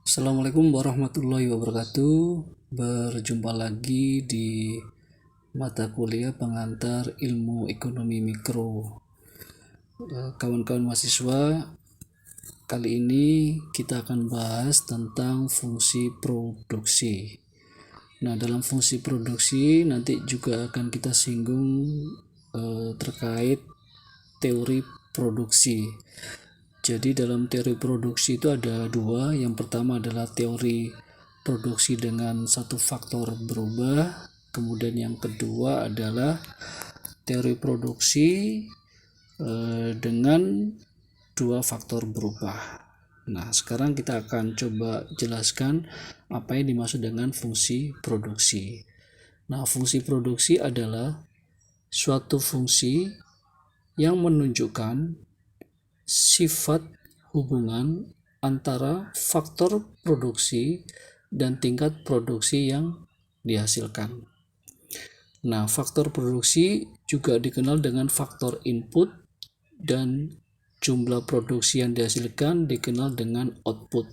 Assalamualaikum warahmatullahi wabarakatuh. Berjumpa lagi di mata kuliah pengantar ilmu ekonomi mikro. Kawan-kawan mahasiswa, kali ini kita akan bahas tentang fungsi produksi. Nah, dalam fungsi produksi nanti juga akan kita singgung terkait teori produksi. Jadi dalam teori produksi itu ada dua. Yang pertama adalah teori produksi dengan satu faktor berubah. Kemudian yang kedua adalah teori produksi dengan dua faktor berubah. Nah, sekarang kita akan coba jelaskan apa yang dimaksud dengan fungsi produksi. Nah, fungsi produksi adalah suatu fungsi yang menunjukkan sifat hubungan antara faktor produksi dan tingkat produksi yang dihasilkan. Nah, faktor produksi juga dikenal dengan faktor input dan jumlah produksi yang dihasilkan dikenal dengan output.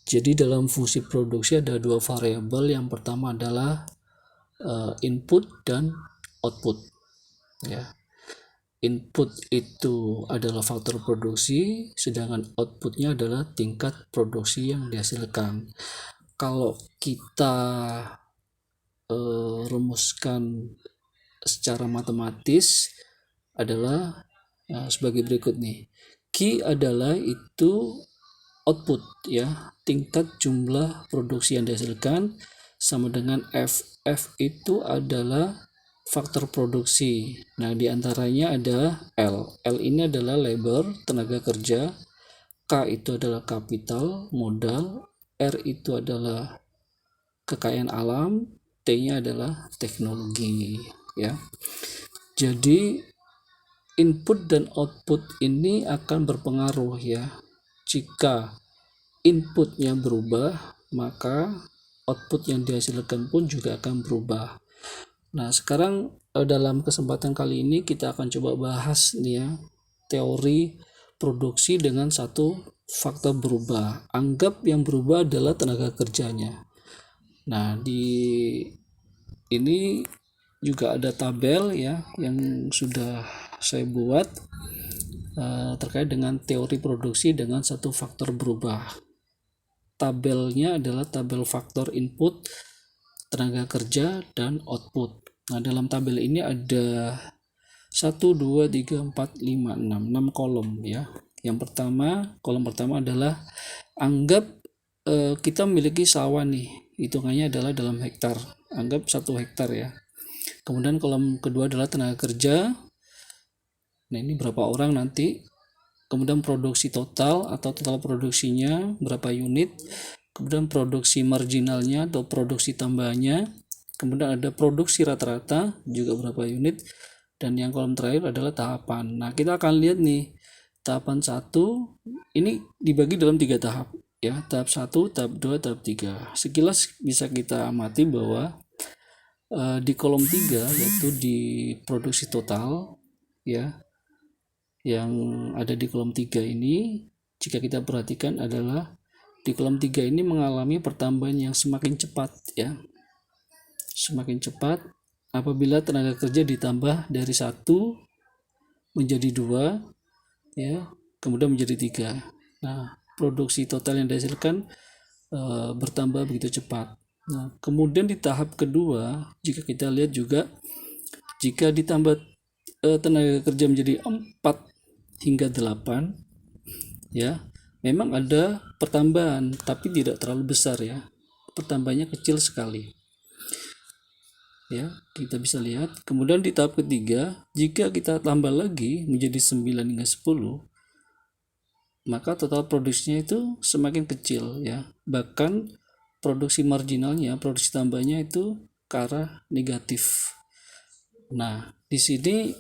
Jadi dalam fungsi produksi ada dua variabel. Yang pertama adalah input dan output. Ya. Input itu adalah faktor produksi, sedangkan outputnya adalah tingkat produksi yang dihasilkan. Kalau kita rumuskan secara matematis adalah sebagai berikut nih. Q adalah itu output, ya, tingkat jumlah produksi yang dihasilkan, sama dengan F. F itu adalah faktor produksi. Nah, diantaranya ada L. L ini adalah labor, tenaga kerja. K itu adalah kapital, modal. R itu adalah kekayaan alam. T-nya adalah teknologi. Ya. Jadi input dan output ini akan berpengaruh, ya. Jika inputnya berubah, maka output yang dihasilkan pun juga akan berubah. Nah, sekarang dalam kesempatan kali ini kita akan coba bahas nih, ya, teori produksi dengan satu faktor berubah. Anggap yang berubah adalah tenaga kerjanya. Nah, di ini juga ada tabel, ya, yang sudah saya buat terkait dengan teori produksi dengan satu faktor berubah. Tabelnya adalah tabel faktor input, tenaga kerja, dan output. Nah, dalam tabel ini ada 1, 2, 3, 4, 5, 6 kolom, ya. Yang pertama, kolom pertama adalah anggap kita memiliki sawah nih, hitungannya adalah dalam hektar, anggap 1 hektar, ya. Kemudian kolom kedua adalah tenaga kerja. Nah, ini berapa orang nanti. Kemudian produksi total atau total produksinya berapa unit. Kemudian produksi marginalnya atau produksi tambahannya. Kemudian ada produksi rata-rata juga berapa unit. Dan yang kolom terakhir adalah tahapan. Nah, kita akan lihat nih, tahapan 1 ini dibagi dalam 3 tahap, ya. Tahap 1, tahap 2, tahap 3. Sekilas bisa kita amati bahwa di kolom 3, yaitu di produksi total, ya, yang ada di kolom 3 ini, jika kita perhatikan adalah di kolom 3 ini mengalami pertambahan yang semakin cepat, ya. Semakin cepat apabila tenaga kerja ditambah dari 1 menjadi 2, ya, kemudian menjadi 3. Nah, produksi total yang dihasilkan bertambah begitu cepat. Nah, kemudian di tahap kedua, jika kita lihat juga, jika ditambah tenaga kerja menjadi 4 hingga 8, ya, memang ada pertambahan tapi tidak terlalu besar, ya. Pertambahannya kecil sekali, ya, kita bisa lihat. Kemudian di tahap ketiga, jika kita tambah lagi menjadi 9 hingga 10, maka total produksinya itu semakin kecil, ya. Bahkan produksi marginalnya, produksi tambahnya itu ke arah negatif. Nah, di sini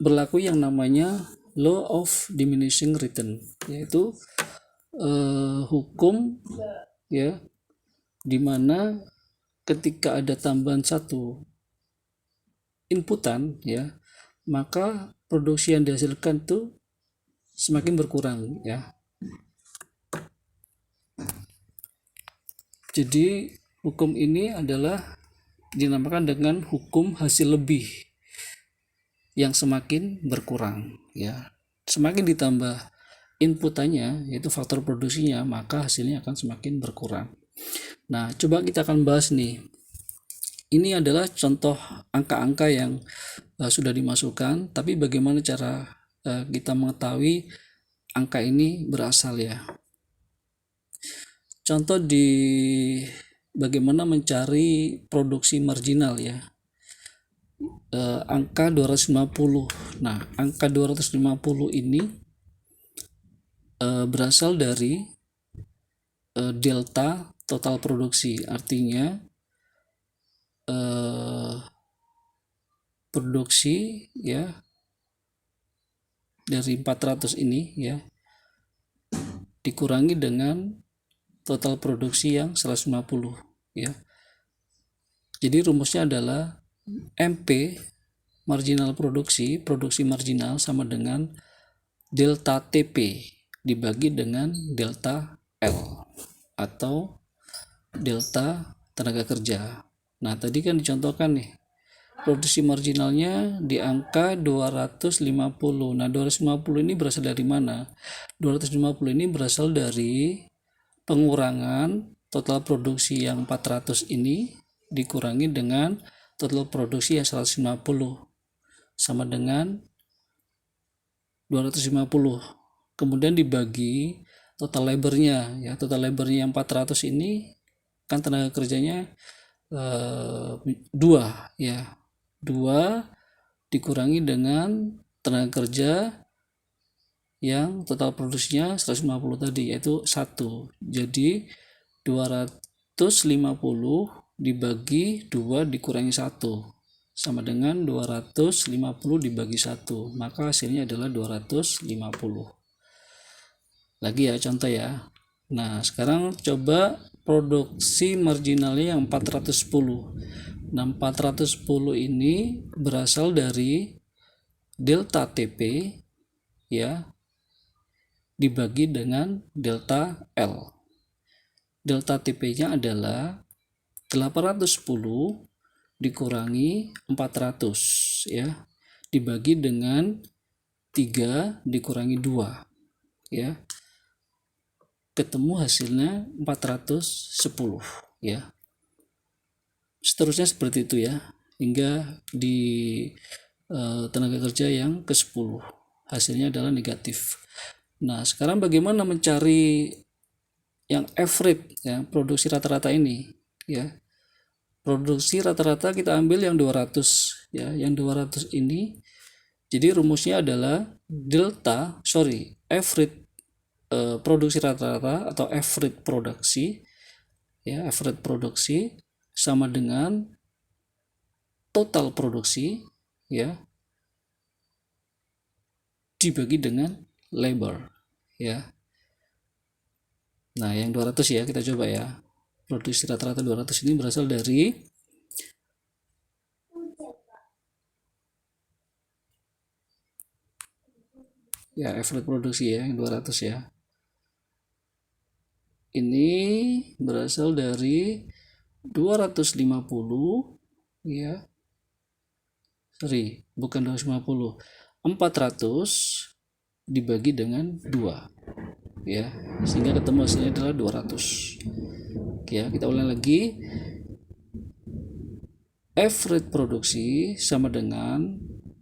berlaku yang namanya law of diminishing return, yaitu hukum, ya, dimana ketika ada tambahan satu inputan, ya, maka produksi yang dihasilkan tuh semakin berkurang, ya. Jadi hukum ini adalah dinamakan dengan hukum hasil lebih yang semakin berkurang ya. Semakin ditambah inputannya yaitu faktor produksinya, maka hasilnya akan semakin berkurang. Nah, coba kita akan bahas nih. Ini adalah contoh angka-angka yang sudah dimasukkan, tapi bagaimana cara kita mengetahui angka ini berasal ya. Contoh di bagaimana mencari produksi marginal ya. Angka 250. Nah, angka 250 ini berasal dari delta total produksi, artinya produksi ya dari 400 ini ya dikurangi dengan total produksi yang 150 ya. Jadi rumusnya adalah MP marginal produksi marginal sama dengan delta TP dibagi dengan delta L atau delta tenaga kerja. Nah, tadi kan dicontohkan nih produksi marginalnya di angka 250. Nah, 250 ini berasal dari mana? 250 ini berasal dari pengurangan total produksi yang 400 ini dikurangi dengan total produksi yang 150 sama dengan 250. Kemudian dibagi total labornya ya. Total labornya yang 400 ini kan tenaga kerjanya 2 ya. 2 dikurangi dengan tenaga kerja yang total produksinya 150 tadi yaitu 1. Jadi 250 dibagi 2 dikurangi 1 sama dengan 250 dibagi 1, maka hasilnya adalah 250. Lagi ya contoh ya. Nah, sekarang coba produksi marginalnya yang 410. Nah, 410 ini berasal dari delta TP ya dibagi dengan delta L. Delta TP-nya adalah 810 dikurangi 400 ya dibagi dengan 3 dikurangi 2 ya, ketemu hasilnya 410 ya. Seterusnya seperti itu ya hingga di tenaga kerja yang ke-10 hasilnya adalah negatif. Nah, sekarang bagaimana mencari yang average ya, produksi rata-rata ini ya. Produksi rata-rata kita ambil yang 200 ya. Yang 200 ini jadi rumusnya adalah average produksi rata-rata atau average produksi ya, average produksi sama dengan total produksi ya dibagi dengan labor ya. Nah, yang 200 ya kita coba ya. Produksi rata-rata 200 ini berasal dari ya average produksi ya yang 200 ya. Ini berasal dari 250 ya. Bukan 250. 400 dibagi dengan 2 ya, sehingga ketemu hasilnya adalah 200 ya. Kita ulang lagi, average produksi sama dengan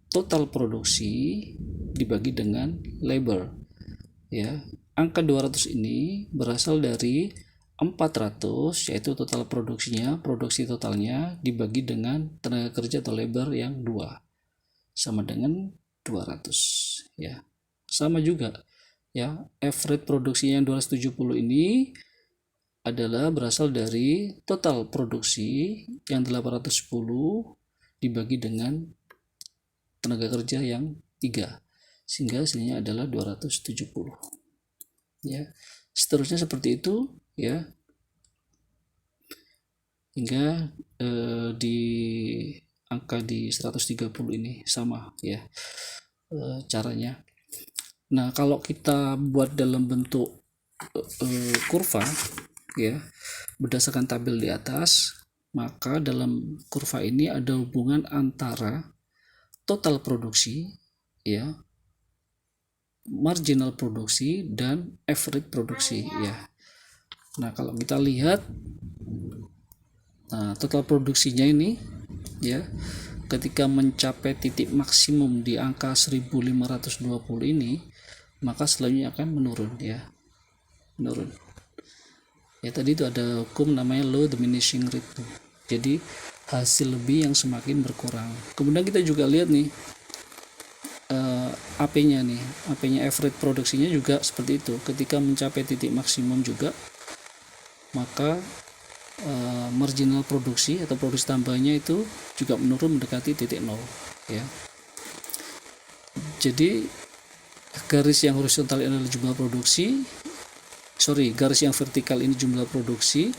total produksi dibagi dengan labor ya. Angka 200 ini berasal dari 400 yaitu total produksinya, produksi totalnya dibagi dengan tenaga kerja atau labor yang 2 sama dengan 200 ya. Sama juga ya, average produksinya yang 270 ini adalah berasal dari total produksi yang 810 dibagi dengan tenaga kerja yang 3 sehingga hasilnya adalah 270 ya. Seterusnya seperti itu ya hingga di angka di 130 ini sama ya caranya. Nah, kalau kita buat dalam bentuk kurva ya, berdasarkan tabel di atas, maka dalam kurva ini ada hubungan antara total produksi, ya, marginal produksi, dan average produksi, ya. Nah, kalau kita lihat, nah, total produksinya ini, ya, ketika mencapai titik maksimum di angka 1520 ini, maka selanjutnya akan menurun, ya, menurun. Ya, tadi itu ada hukum namanya low diminishing rate. Jadi hasil lebih yang semakin berkurang. Kemudian kita juga lihat nih AP-nya nih, AP-nya average produksinya juga seperti itu. Ketika mencapai titik maksimum juga, maka marginal produksi atau produksi tambahnya itu juga menurun mendekati titik nol, ya. Jadi garis yang horizontal ini adalah jumlah produksi, garis yang vertikal ini jumlah produksi,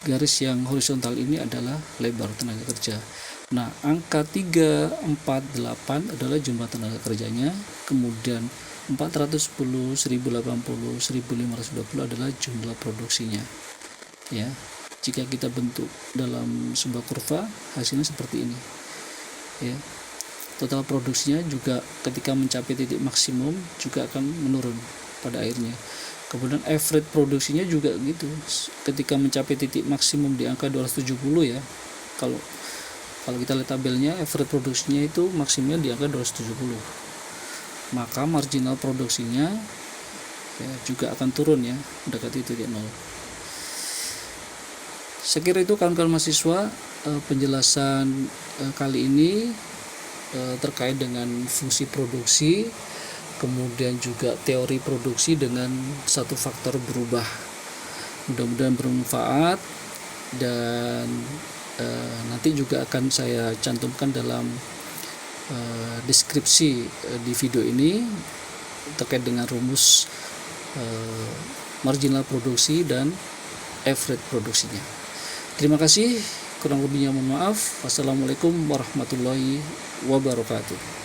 garis yang horizontal ini adalah lebar tenaga kerja. Nah, angka 348 adalah jumlah tenaga kerjanya, kemudian 410, 1080, 1520 adalah jumlah produksinya, ya. Jika kita bentuk dalam sebuah kurva, hasilnya seperti ini, ya. Total produksinya juga ketika mencapai titik maksimum juga akan menurun pada akhirnya. Kemudian average produksinya juga gitu, ketika mencapai titik maksimum di angka 270, ya. Kalau kita lihat tabelnya, average produksinya itu maksimumnya di angka 270, maka marginal produksinya, ya, juga akan turun, ya, mendekati titik nol. Saya kira itu kawan-kawan mahasiswa, penjelasan kali ini terkait dengan fungsi produksi, kemudian juga teori produksi dengan satu faktor berubah. Mudah-mudahan bermanfaat, dan nanti juga akan saya cantumkan dalam deskripsi di video ini terkait dengan rumus marginal produksi dan average produksinya. Terima kasih, kurang lebihnya mohon maaf. Wassalamualaikum warahmatullahi wabarakatuh.